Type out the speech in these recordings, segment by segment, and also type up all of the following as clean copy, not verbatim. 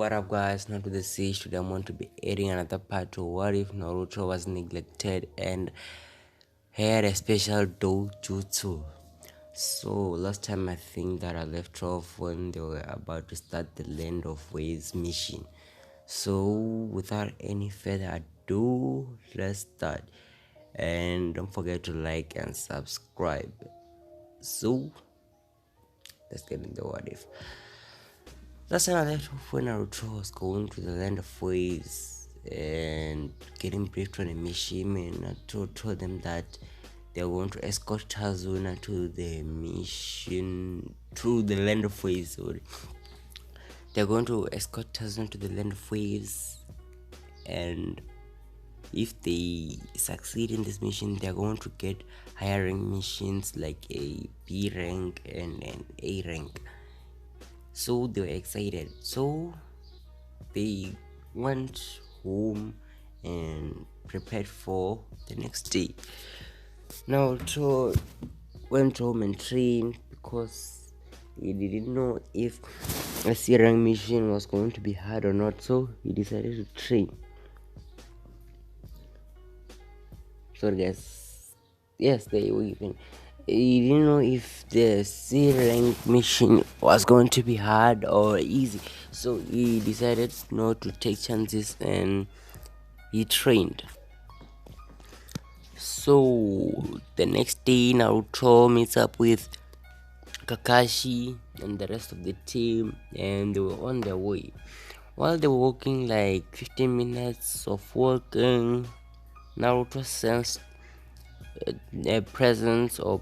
What up, guys? Not to the siege. Today I'm going to be adding another part to what if Naruto was neglected and had a special dojutsu. So last time I think that I left off when they were about to start the Land of Waves mission. So without any further ado, let's start. And don't forget to like and subscribe. So let's get into what if. Last time I left off when Naruto was going to the Land of Waves and getting briefed on a mission, and Naruto told them that they were going to escort Tazuna to the mission to the Land of Waves. Sorry. They're going to escort Tazuna to the Land of Waves, and if they succeed in this mission, they're going to get higher rank missions like a B rank and an A rank. So they were excited. So they went home and prepared for the next day. Naruto went home and trained because he didn't know if a C rank mission was going to be hard or not, so he decided to train. Sorry guys. Yes, they were even. He didn't know if the C rank mission was going to be hard or easy, so he decided not to take chances and he trained. So the next day, Naruto meets up with Kakashi and the rest of the team, and they were on their way. While they were walking like 15 minutes of walking, Naruto sensed a presence of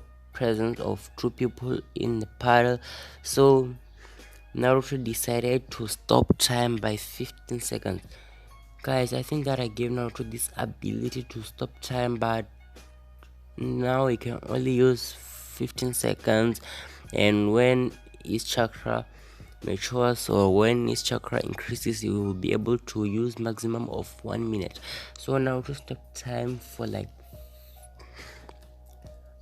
two people in the paddle. So Naruto decided to stop time by 15 seconds. Guys, I think that I gave Naruto this ability to stop time, but now he can only use 15 seconds, and when his chakra matures or when his chakra increases, he will be able to use maximum of 1 minute. So Naruto stopped time for like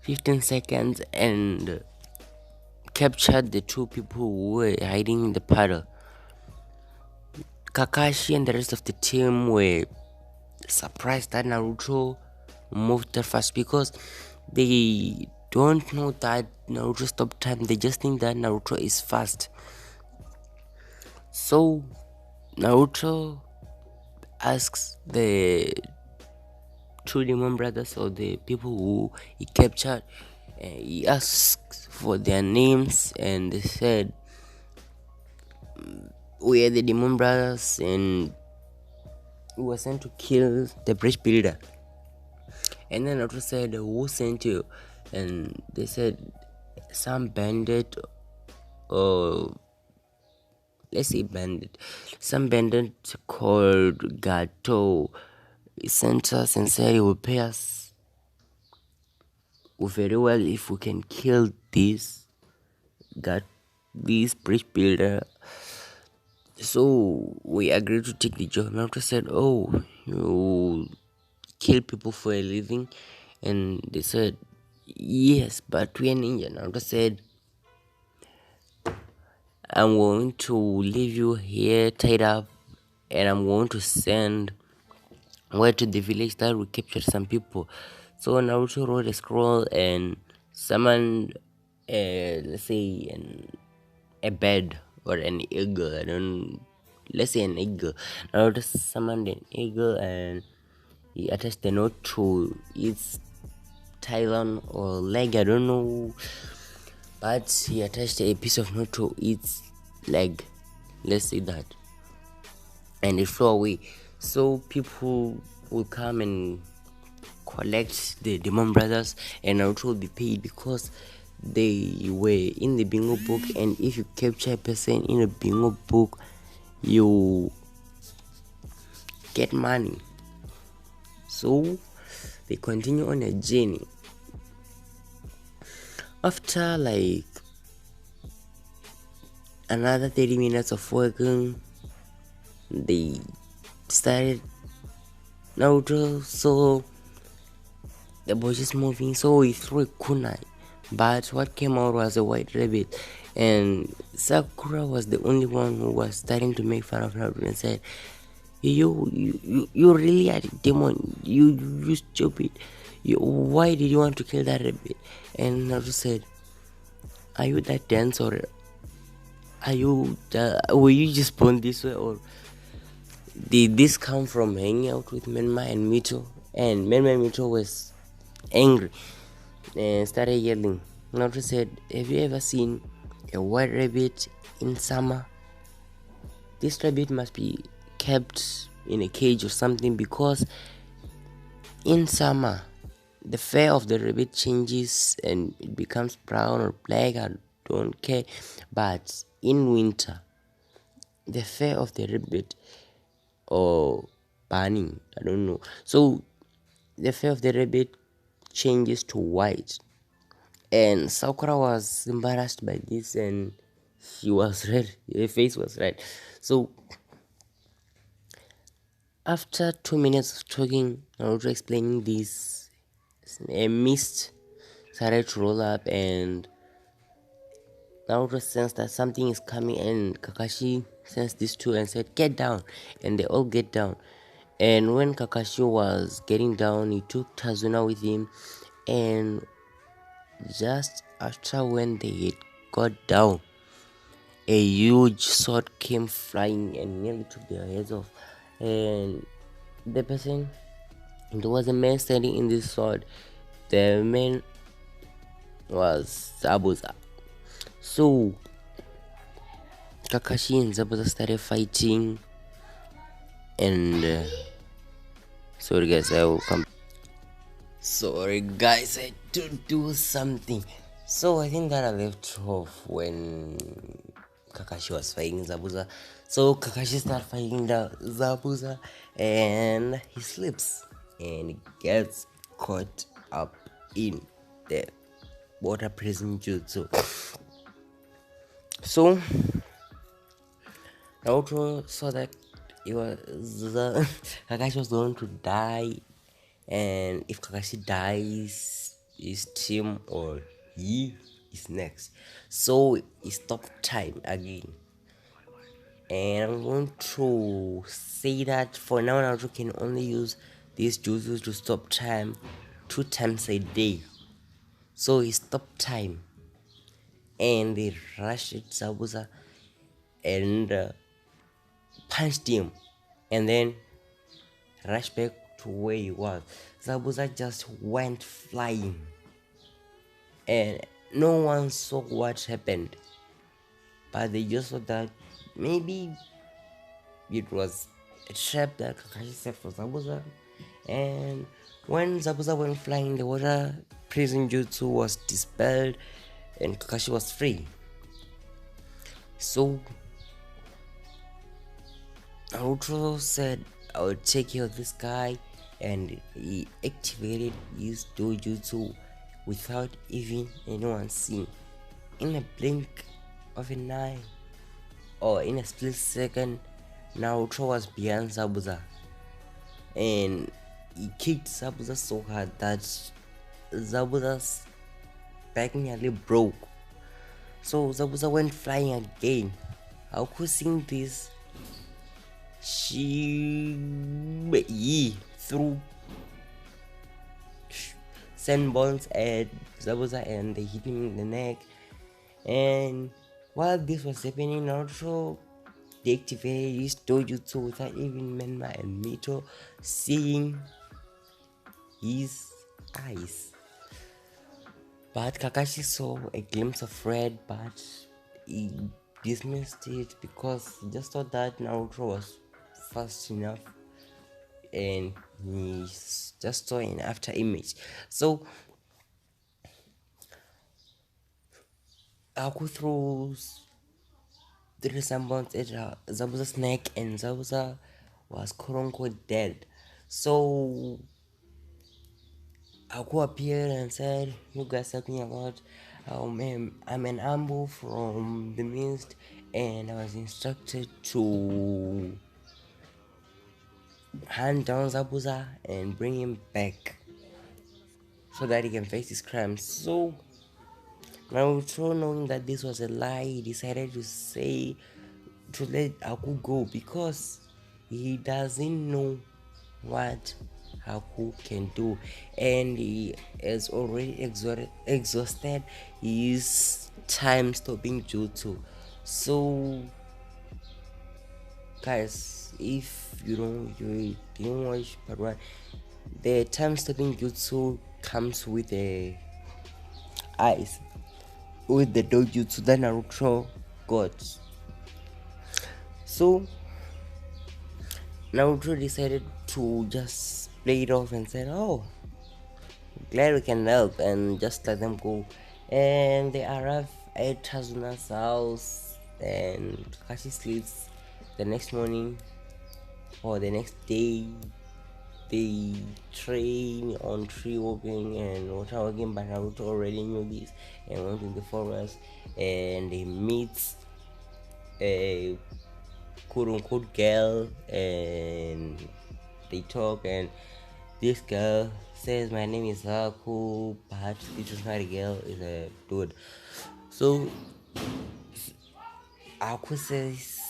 15 seconds and captured the two people who were hiding in the puddle. Kakashi and the rest of the team were surprised that Naruto moved that fast because they don't know that Naruto stopped time. They just think that Naruto is fast. So Naruto asks the two demon brothers or the people who he captured, he asks for their names, and they said we are the demon brothers and we were sent to kill the bridge builder. And then Naruto said, who sent you? And they said some bandit, or let's say bandit, some bandit called Gato. He sent us and said he will pay us very well if we can kill this bridge builder. So we agreed to take the job. Naruto said, oh, you kill people for a living? And they said, yes, but we are ninja. Naruto said, I'm going to leave you here tied up, and I'm going to send word to the village that we captured some people. So Naruto wrote a scroll and summoned, let's say, a bird or an eagle. Let's say an eagle. Naruto summoned an eagle and he attached the note to its talon or leg, I don't know, but he attached a piece of note to its leg, let's say that, and it flew away. So people will come and collect the demon brothers, and Naruto will be paid because they were in the bingo book, and if you capture a person in a bingo book, you get money. So they continue on a journey. After like another 30 minutes of working, they started. Naruto saw the bushes moving, so he threw a kunai, but what came out was a white rabbit, And Sakura was the only one who was starting to make fun of Naruto and said, you really are a demon. You stupid. Why did you want to kill that rabbit? And Naruto said, are you that dense, or were you just born this way, or did this come from hanging out with Menma and Mito? And Menma and Mito was angry and started yelling. Naruto said, have you ever seen a white rabbit in summer? This rabbit must be kept in a cage or something, because in summer the fur of the rabbit changes and it becomes brown or black. I don't care. But in winter, the fur of the rabbit, or burning, I don't know. So the fur of the rabbit changes to white. And Sakura was embarrassed by this, and she was red. Her face was red. So after 2 minutes of talking, Naruto explaining this, a mist started to roll up, and Naruto sensed that something is coming, and Kakashi sensed this too and said, get down. And they all get down. And when Kakashi was getting down, he took Tazuna with him, and just after when they had got down, a huge sword came flying and nearly took their heads off. And the person, there was a man standing in this sword. The man was Zabuza. So Kakashi and Zabuza started fighting, and sorry guys, I will come. Sorry guys, I had to do something. So I think that I left off when Kakashi was fighting Zabuza. So Kakashi started fighting the Zabuza, and he slips and gets caught up in the water prison jutsu. So Naruto saw that it was Kakashi was going to die, and if Kakashi dies, his team or he is next. So he stopped time again. And I'm going to say that for now Naruto can only use these jutsus to stop time 2 times a day. So he stopped time, and they rushed Zabuza and punched him, and then rushed back to where he was. Zabuza just went flying, and no one saw what happened, but they just thought that maybe it was a trap that Kakashi set for Zabuza. And when Zabuza went flying, the water prison jutsu was dispelled and Kakashi was free. So Naruto said, I will take care of this guy, and he activated his dojutsu without even anyone seeing. In a blink of an eye, or in a split second, Naruto was behind Zabuza, and he kicked Zabuza so hard that Zabuza's back nearly broke. So Zabuza went flying again. Aku seeing this, he threw sandballs at Zabuza, and they hit him in the neck. And while this was happening, Naruto deactivated his dojutsu without even Menma and Mito seeing his eyes. But Kakashi saw a glimpse of red, but he dismissed it because he just thought that Naruto was fast enough, and he just saw an after image. So Aku throws the resemblance at Zabuza's neck, and Zabuza was quote unquote dead. So Aku appeared and said, you guys talking about I'm an ambu from the mist, and I was instructed to hunt down Zabuza and bring him back so that he can face his crimes. So Naruto, knowing that this was a lie, he decided to let Aku go because he doesn't know what Haku can do, and he has already exhausted his time stopping jutsu. So, guys, if you didn't watch part one, the time stopping jutsu comes with the eyes, with the dojutsu that Naruto got. So Naruto decided to just play it off and said, "Oh, glad we can help," and just let them go. And they arrive at Tazuna's house, and Kakashi sleeps. The next morning or the next day, they train on tree walking and water walking, but Naruto already knew this and went in the forest, and they meet a quote unquote girl, and they talk, and this girl says, "My name is Haku," but it is not a girl, it's a dude. So Haku says,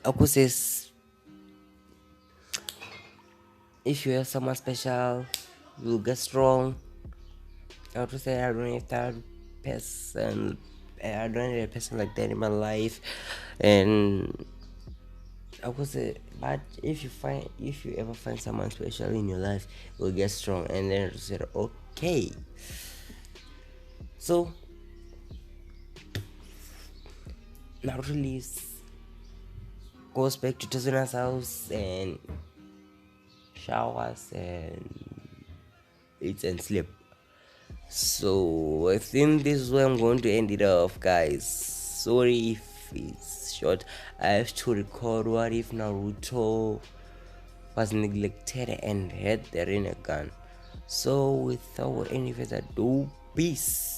Haku says, if you have someone special, you'll get strong. Haku said, I don't have that person. I don't have a person like that in my life. And Haku said, but if you ever find someone special in your life, you'll get strong. And then I said, okay. So Naruto leaves, goes back to Tazuna's house and showers and eats and sleep. So I think this is where I'm going to end it off, guys. Sorry if it's short. I have to record what if Naruto was neglected and had the Rinnegan. So without any further ado, peace.